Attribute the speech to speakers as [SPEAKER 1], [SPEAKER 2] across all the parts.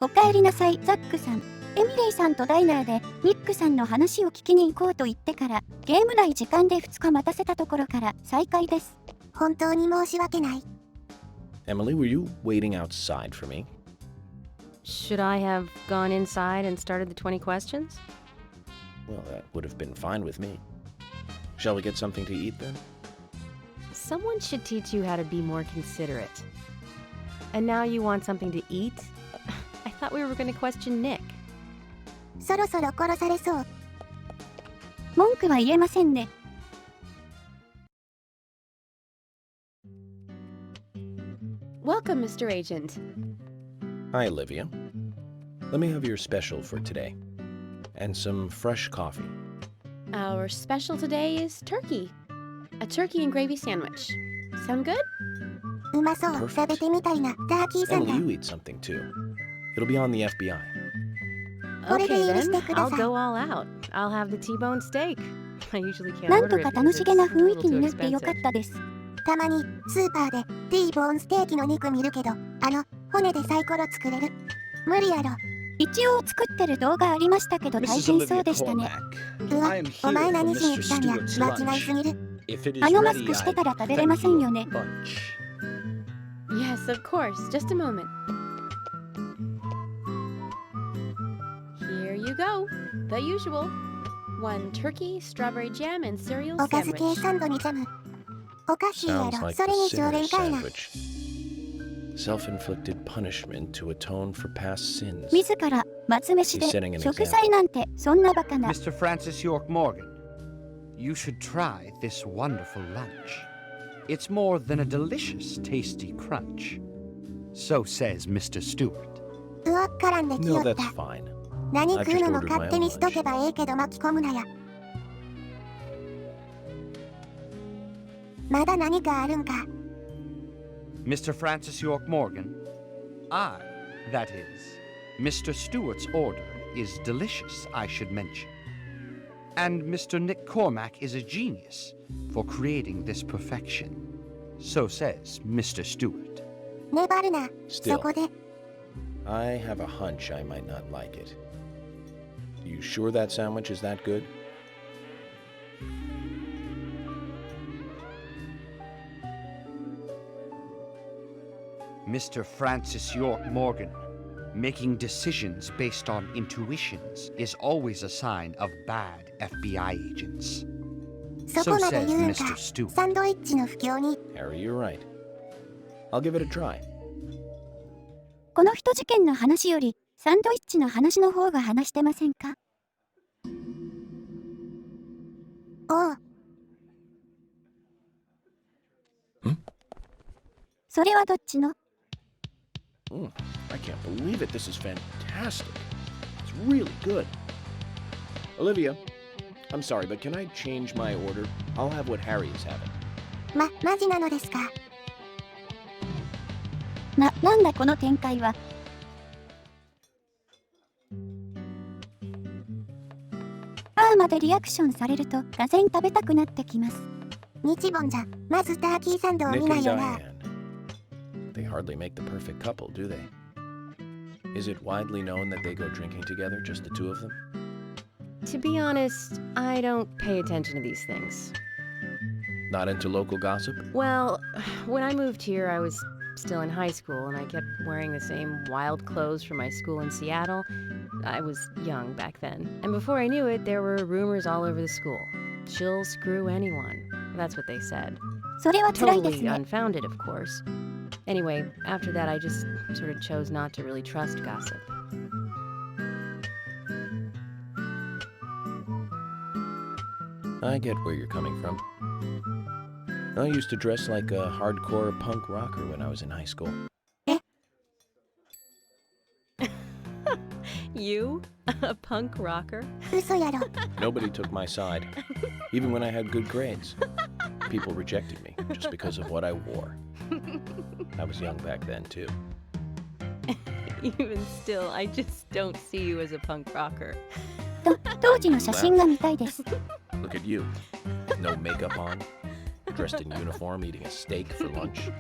[SPEAKER 1] おかえりなさい、ザックさん。エミレイさんとダイナーでニックさんの話を聞きに行こうと言ってからゲーム内時間で2日待たせたところから再開です。
[SPEAKER 2] 本当に申し訳ない。
[SPEAKER 3] Emily, were you waiting outside for me?
[SPEAKER 4] Should I have gone inside and started the 20 questions?
[SPEAKER 3] Well, that would have been fine with me. Shall we get something to eat then?
[SPEAKER 4] Someone should teach you how to be more considerate. And now you want something to eat? I thought we were going to question Nick.
[SPEAKER 2] そろそろ殺されそう。
[SPEAKER 1] 文句は言えませんね。
[SPEAKER 4] Welcome, Mr. Agent.
[SPEAKER 3] Hi, Olivia. Let me have your special for today. And some fresh coffee.
[SPEAKER 4] Our special today is turkey. A turkey and gravy sandwich. Sound good?
[SPEAKER 2] うまそう。
[SPEAKER 3] Perfect.
[SPEAKER 2] 食べてみたいな。ターキーサンダ
[SPEAKER 3] Emily,
[SPEAKER 2] ー。
[SPEAKER 3] you eat something too. It'll be on the FBI.
[SPEAKER 4] Okay then,
[SPEAKER 2] I'll
[SPEAKER 4] I'll go all out. I'll have the T-bone steak. I usually can't
[SPEAKER 1] なん
[SPEAKER 4] order
[SPEAKER 1] と
[SPEAKER 4] it
[SPEAKER 1] か
[SPEAKER 4] because
[SPEAKER 1] 楽しげな
[SPEAKER 4] it's a
[SPEAKER 1] 雰囲
[SPEAKER 4] little
[SPEAKER 1] 気に
[SPEAKER 4] too
[SPEAKER 1] なってよかっ
[SPEAKER 4] expensive.
[SPEAKER 1] たです。
[SPEAKER 2] たまにスーパーで T ボーンステーキの肉見るけど、骨でサイコロ作れる。無理やろ。
[SPEAKER 1] 一応作ってる動画ありましたけど大
[SPEAKER 5] Mrs.
[SPEAKER 1] 変そう
[SPEAKER 5] Olivia
[SPEAKER 1] でしたね。
[SPEAKER 2] うわ
[SPEAKER 5] Cormack, I am
[SPEAKER 2] お
[SPEAKER 5] here
[SPEAKER 2] 前
[SPEAKER 5] for
[SPEAKER 2] 何しに
[SPEAKER 5] Mr.
[SPEAKER 2] 来たんや。
[SPEAKER 5] Stewart's
[SPEAKER 2] 間違いすぎ
[SPEAKER 5] lunch.
[SPEAKER 2] る。
[SPEAKER 5] If it is
[SPEAKER 1] あのマス
[SPEAKER 5] ready,
[SPEAKER 1] クしてたら
[SPEAKER 5] I'd
[SPEAKER 1] 食べれませんよね。
[SPEAKER 5] thank you a bunch.
[SPEAKER 4] Yes, of course. Just a moment. Here you go. The usual. One turkey, strawberry jam, and cereal
[SPEAKER 2] おかず
[SPEAKER 4] sandwich.
[SPEAKER 2] 系サンドにジャム。おかしいや
[SPEAKER 3] Sounds
[SPEAKER 2] ろ。
[SPEAKER 3] like
[SPEAKER 2] それ
[SPEAKER 3] the
[SPEAKER 2] に常
[SPEAKER 3] sinner's
[SPEAKER 2] 連かいな。
[SPEAKER 3] sandwich. Self-inflicted punishment to atone for past sins.
[SPEAKER 1] 自ら松飯
[SPEAKER 3] He's setting
[SPEAKER 1] で
[SPEAKER 3] an
[SPEAKER 1] 食
[SPEAKER 3] example.
[SPEAKER 1] 材なんてそんなバカな。
[SPEAKER 6] Mr. Francis York Morgan, you should try this wonderful lunch. It's more than a delicious, tasty crunch. So says Mr. Stewart.
[SPEAKER 2] うわっからんできよ
[SPEAKER 3] No,
[SPEAKER 2] っ
[SPEAKER 3] that's
[SPEAKER 2] た。
[SPEAKER 3] fine.
[SPEAKER 2] 何
[SPEAKER 3] I've
[SPEAKER 2] 食う
[SPEAKER 3] just
[SPEAKER 2] のも
[SPEAKER 3] ordered
[SPEAKER 2] 勝
[SPEAKER 3] my
[SPEAKER 2] 手
[SPEAKER 3] own
[SPEAKER 2] にしとけ
[SPEAKER 3] lunch.
[SPEAKER 2] ばええけど巻き込むなや。まだ何かあるんか。
[SPEAKER 6] Mr. Francis York Morgan, that is, Mr. Stewart's order is delicious, I should mention. And Mr. Nick Cormack is a genius for creating this perfection. So says Mr. Stewart.
[SPEAKER 2] 粘るな。
[SPEAKER 3] Still.
[SPEAKER 2] そこで。
[SPEAKER 3] I have a hunch I might not like it. You sure that sandwich is that good?
[SPEAKER 6] Mr. Francis York Morgan, making decisions based on intuitions is always a sign of bad FBI agents.
[SPEAKER 2] そ
[SPEAKER 6] So
[SPEAKER 2] こまで
[SPEAKER 6] says
[SPEAKER 2] 言うん
[SPEAKER 6] Mr.
[SPEAKER 2] か。
[SPEAKER 6] Stewart.
[SPEAKER 2] サンドイッチの不況に。
[SPEAKER 3] Harry, you're right. I'll give it a try.
[SPEAKER 1] この人事件の話よりサンドイッチの話の方が話してませんか？
[SPEAKER 2] おう。
[SPEAKER 1] それはどっちの？
[SPEAKER 3] I can't believe it. This is fantastic. It's really good. Olivia, I'm sorry, but can I change my order? I'll have what Harry is having.
[SPEAKER 2] マジなのですか。
[SPEAKER 1] なんだこの展開は。あーまでリアクションされるとがぜん食べたくなってきます。
[SPEAKER 2] 日本じゃ、まずターキーサンドを
[SPEAKER 3] Nick
[SPEAKER 2] 見ない
[SPEAKER 3] and
[SPEAKER 2] よな。
[SPEAKER 3] Diane. They hardly make the perfect couple, do they? Is it widely known that they go drinking together, just the two of them?
[SPEAKER 4] To be honest, I don't pay attention to these things.
[SPEAKER 3] Not into local gossip?
[SPEAKER 4] Well, when I moved here, I was still in high school, and I kept wearing the same wild clothes from my school in Seattle. I was young back then, and before I knew it, there were rumors all over the school. She'll screw anyone. That's what they said.
[SPEAKER 1] それは辛いです
[SPEAKER 4] Totally
[SPEAKER 1] ね。
[SPEAKER 4] unfounded, of course. Anyway, after that, I just sort of chose not to really trust gossip.
[SPEAKER 3] I get where you're coming from. I used to dress like a hardcore punk rocker when I was in high school.
[SPEAKER 4] You? A punk rocker?
[SPEAKER 2] 嘘やろ。
[SPEAKER 3] Nobody took my side, even when I had good grades. People rejected me just because of what I wore. I was young back then, too.
[SPEAKER 4] Even still, I just don't see you as a punk rocker.
[SPEAKER 1] 当時の写真が見たいです。
[SPEAKER 3] Look at you. No makeup on, dressed in uniform, eating a steak for lunch.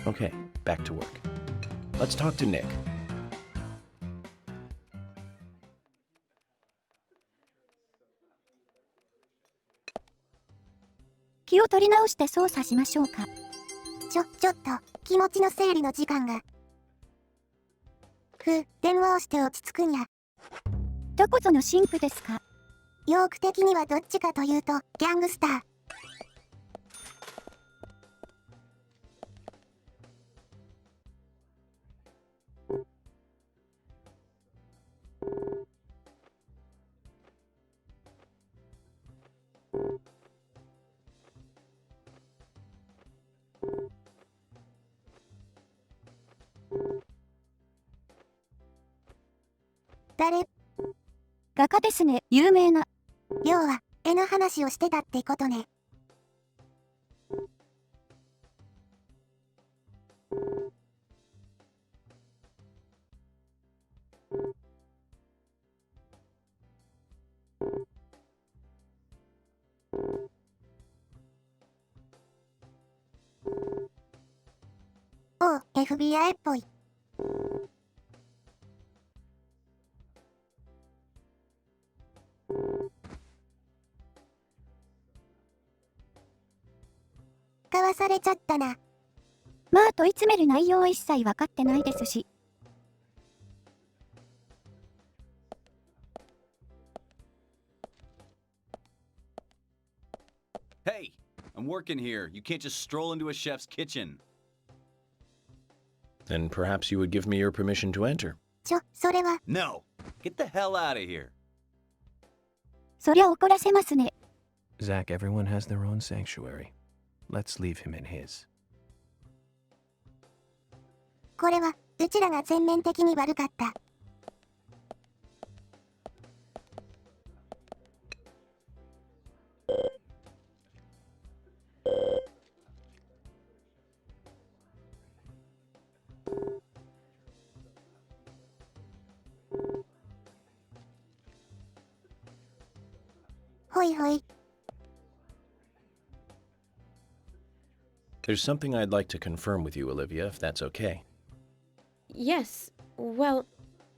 [SPEAKER 3] Okay, back to work. Let's talk to Nick.
[SPEAKER 1] 気を取り直して捜査しましょうか。
[SPEAKER 2] ちょっと、気持ちの整理の時間が。電話をして落ち着くんや。
[SPEAKER 1] どこぞの神父ですか？
[SPEAKER 2] ヨーク的にはどっちかというと、ギャングスター。誰？
[SPEAKER 1] 画家ですね、有名な。
[SPEAKER 2] 要は、絵の話をしてたってことね。おう、FBI っぽい。かわされちゃったな。
[SPEAKER 1] まあ問い詰める内容は一切分かってないですし。
[SPEAKER 5] Hey, I'm working here. You can't just stroll into a chef's kitchen.
[SPEAKER 3] Then perhaps you would give me your permission to enter.
[SPEAKER 2] それは、
[SPEAKER 5] No, get the hell out of here.
[SPEAKER 1] そりゃ怒らせますね。
[SPEAKER 7] Zach, everyone has their own sanctuary. Let's leave him in his.
[SPEAKER 2] これは、うちらが全面的に悪かった。ほいほい。
[SPEAKER 3] There's something I'd like to confirm with you, Olivia, if that's okay.
[SPEAKER 8] Yes, well,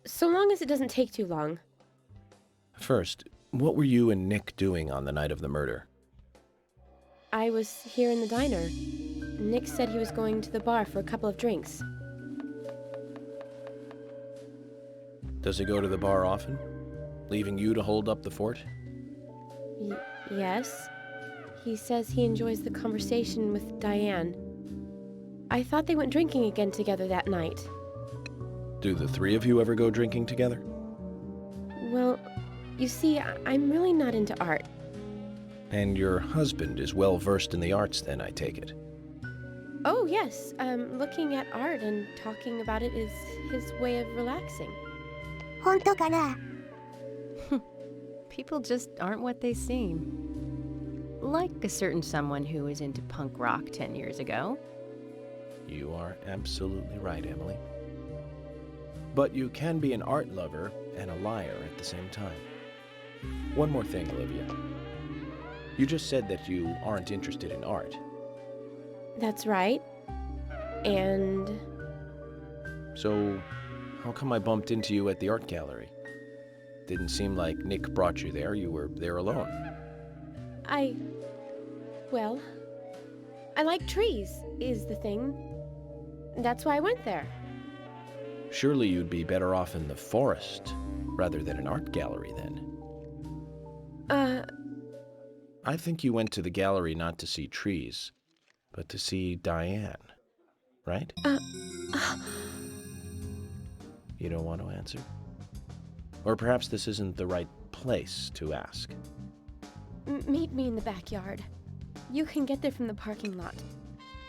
[SPEAKER 8] so long as it doesn't take too long.
[SPEAKER 3] First, what were you and Nick doing on the night of the murder?
[SPEAKER 8] I was here in the diner. Nick said he was going to the bar for a couple of drinks.
[SPEAKER 3] Does he go to the bar often? Leaving you to hold up the fort?
[SPEAKER 8] Yes. He says he enjoys the conversation with Diane. I thought they went drinking again together that night.
[SPEAKER 3] Do the three of you ever go drinking together?
[SPEAKER 8] Well, you see, I'm really not into art.
[SPEAKER 3] And your husband is well versed in the arts then, I take it.
[SPEAKER 8] Oh, yes. Looking at art and talking about it is his way of relaxing.
[SPEAKER 2] 本当かな？
[SPEAKER 4] People just aren't what they seem. Like a certain someone who was into punk rock 10 years ago.
[SPEAKER 3] You are absolutely right, Emily. But you can be an art lover and a liar at the same time. One more thing, Olivia. You just said that you aren't interested in art.
[SPEAKER 8] That's right. And
[SPEAKER 3] So, how come I bumped into you at the art gallery? Didn't seem like Nick brought you there. You were there alone.
[SPEAKER 8] well, I like trees, is the thing. That's why I went there.
[SPEAKER 3] Surely you'd be better off in the forest rather than an art gallery then. I think you went to the gallery not to see trees, but to see Diane, right? You don't want to answer? Or perhaps this isn't the right place to ask.
[SPEAKER 8] Meet me in the backyard. You can get there from the parking lot.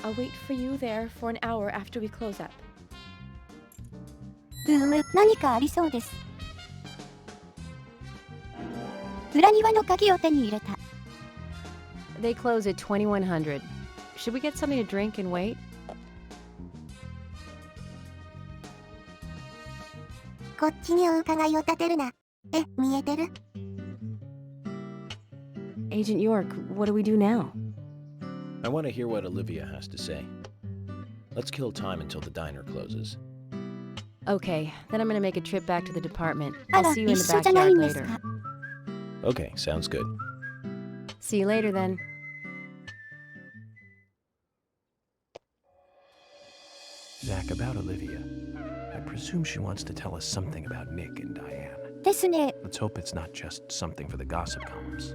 [SPEAKER 8] I'll wait for you there for an hour after we close up.
[SPEAKER 1] 何かありそうです。裏庭の鍵を手に入れた。
[SPEAKER 4] They close at 2100. Should we get something to drink and wait?
[SPEAKER 2] こっちにお伺いを立てるな。見えてる？
[SPEAKER 4] Agent York, what do we do now?
[SPEAKER 3] I want to hear what Olivia has to say. Let's kill time until the diner closes.
[SPEAKER 4] Okay, then I'm gonna make a trip back to the department.
[SPEAKER 1] あ
[SPEAKER 4] I'll
[SPEAKER 1] ら、
[SPEAKER 4] see you in
[SPEAKER 1] 一
[SPEAKER 4] the
[SPEAKER 1] 緒じゃない
[SPEAKER 4] backyard
[SPEAKER 1] んです
[SPEAKER 4] later.
[SPEAKER 1] か。
[SPEAKER 3] Okay, sounds good.
[SPEAKER 4] See you later then.
[SPEAKER 7] Zach, about Olivia. I presume she wants to tell us something about Nick and Diane.
[SPEAKER 1] ですね。
[SPEAKER 7] Let's hope it's not just something for the gossip columns.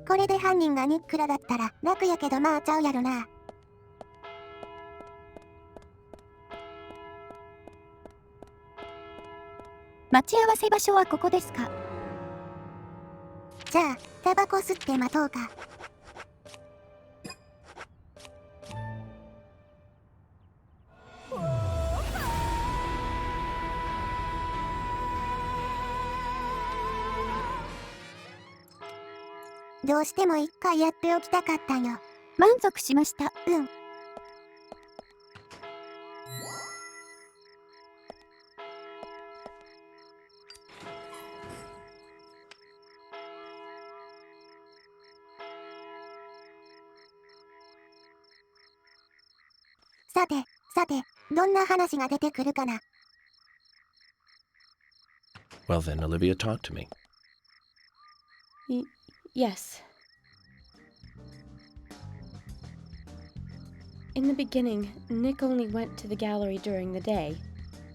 [SPEAKER 2] これで犯人がニックらだったら楽やけどまあちゃうやろな。
[SPEAKER 1] 待ち合わせ場所はここですか。
[SPEAKER 2] じゃあ、タバコ吸って待とうか。どうしても一回やっておきたかったんよ。
[SPEAKER 1] 満足しました。
[SPEAKER 2] うん。さて、どんな話が出てくるかな。
[SPEAKER 3] Well then, Olivia, talk to me.
[SPEAKER 8] Yes. In the beginning, Nick only went to the gallery during the day,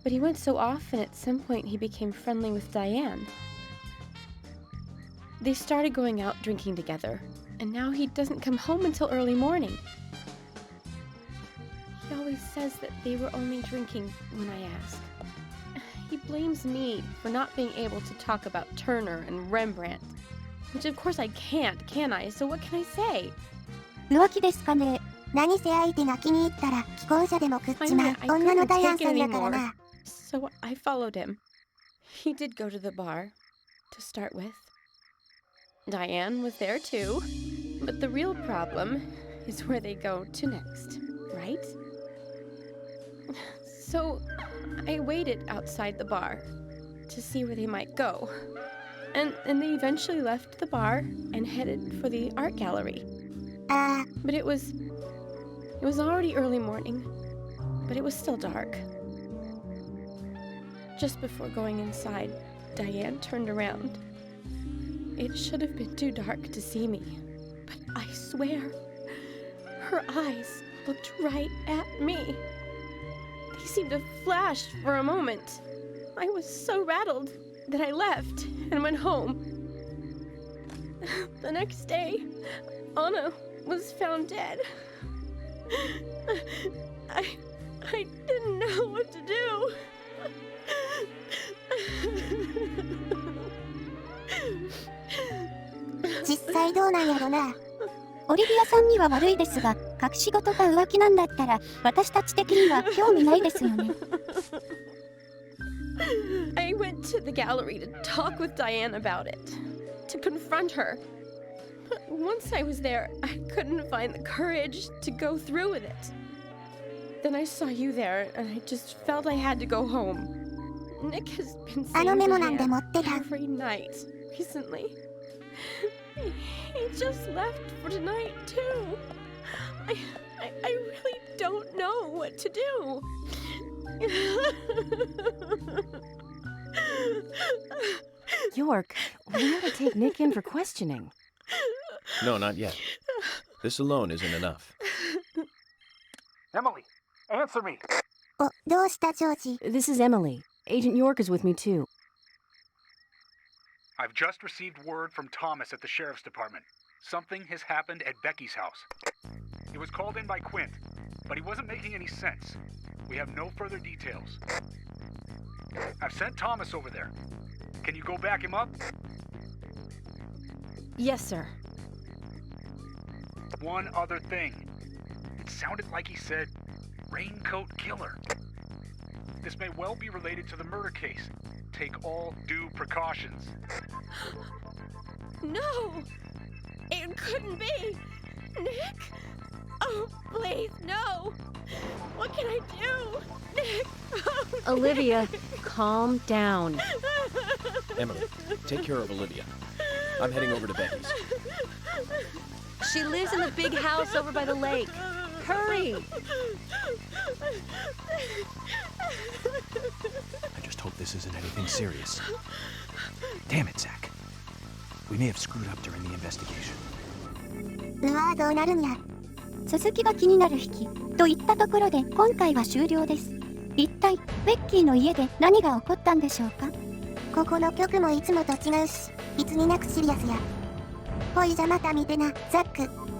[SPEAKER 8] but he went so often at some point he became friendly with Diane. They started going out drinking together, and now he doesn't come home until early morning. He always says that they were only drinking when I ask. He blames me for not being able to talk about Turner and Rembrandt, which of course I can't, can I? So what can I say?
[SPEAKER 1] 浮気ですかね。
[SPEAKER 2] 何せ相手が気に入ったら既婚者でもくっちまう
[SPEAKER 8] Finally, I
[SPEAKER 2] 女の
[SPEAKER 8] couldn't
[SPEAKER 2] ダイアン
[SPEAKER 8] take
[SPEAKER 2] さ
[SPEAKER 8] it
[SPEAKER 2] んだから
[SPEAKER 8] anymore.
[SPEAKER 2] な。
[SPEAKER 8] So I followed him. He did go to the bar, to start with. Diane was there too. But the real problem is where they go to next, right? So I waited outside the bar to see where they might go. And they eventually left the bar and headed for the art gallery. But it was already early morning, but it was still dark. Just before going inside, Diane turned around. It should have been too dark to see me, but I swear, her eyes looked right at me. They seemed to flash for a moment. I was so rattled that I left and went home. The next day, Anna was found dead. I didn't know what to do.
[SPEAKER 2] 実際どうなんやろな。
[SPEAKER 1] オリビアさんには悪いですが、隠し事が浮気なんだったら、私たち的には興味ないですよね。
[SPEAKER 8] I went to the gallery to talk with Diane about it, to confront her. But once I was there, I couldn't find the courage to go through with it. Then I saw you there, and I just felt I had to go home. Nick has been
[SPEAKER 2] あの
[SPEAKER 8] saying
[SPEAKER 2] メモなんで
[SPEAKER 8] Diane
[SPEAKER 2] 持ってた。
[SPEAKER 8] every night recently. He just left for tonight too. I really don't know what to do.
[SPEAKER 4] York, we ought to take Nick in for questioning.
[SPEAKER 3] No, not yet. This alone isn't enough.
[SPEAKER 9] Emily, answer me.
[SPEAKER 2] お、どうしたジョージ。
[SPEAKER 4] This is Emily. Agent York is with me too.
[SPEAKER 9] I've just received word from Thomas at the sheriff's department. Something has happened at Becky's house. He was called in by Quint, but he wasn't making any sense. We have no further details. I've sent Thomas over there. Can you go back him up?
[SPEAKER 4] Yes, sir.
[SPEAKER 9] One other thing. It sounded like he said, Raincoat Killer. This may well be related to the murder case. Take all due precautions.
[SPEAKER 8] No! It couldn't be! Nick! Oh, please, no! What can I do? Nick! Oh,
[SPEAKER 4] Olivia, calm down.
[SPEAKER 3] Emily, take care of Olivia. I'm heading over to Becky's.
[SPEAKER 4] She lives in the big house over by the lake. Hurry!
[SPEAKER 7] isn't anything serious. Damn it, Zach. We may have screwed up during the investigation.
[SPEAKER 2] うわー、どうなるんや。
[SPEAKER 1] 続きが気になる引きといったところで今回は終了です。一体ベッキーの家で何が起こったんでしょうか。
[SPEAKER 2] ここの曲もいつもと違うし、いつになくシリアスや。ほいじゃまた見てな、ザック。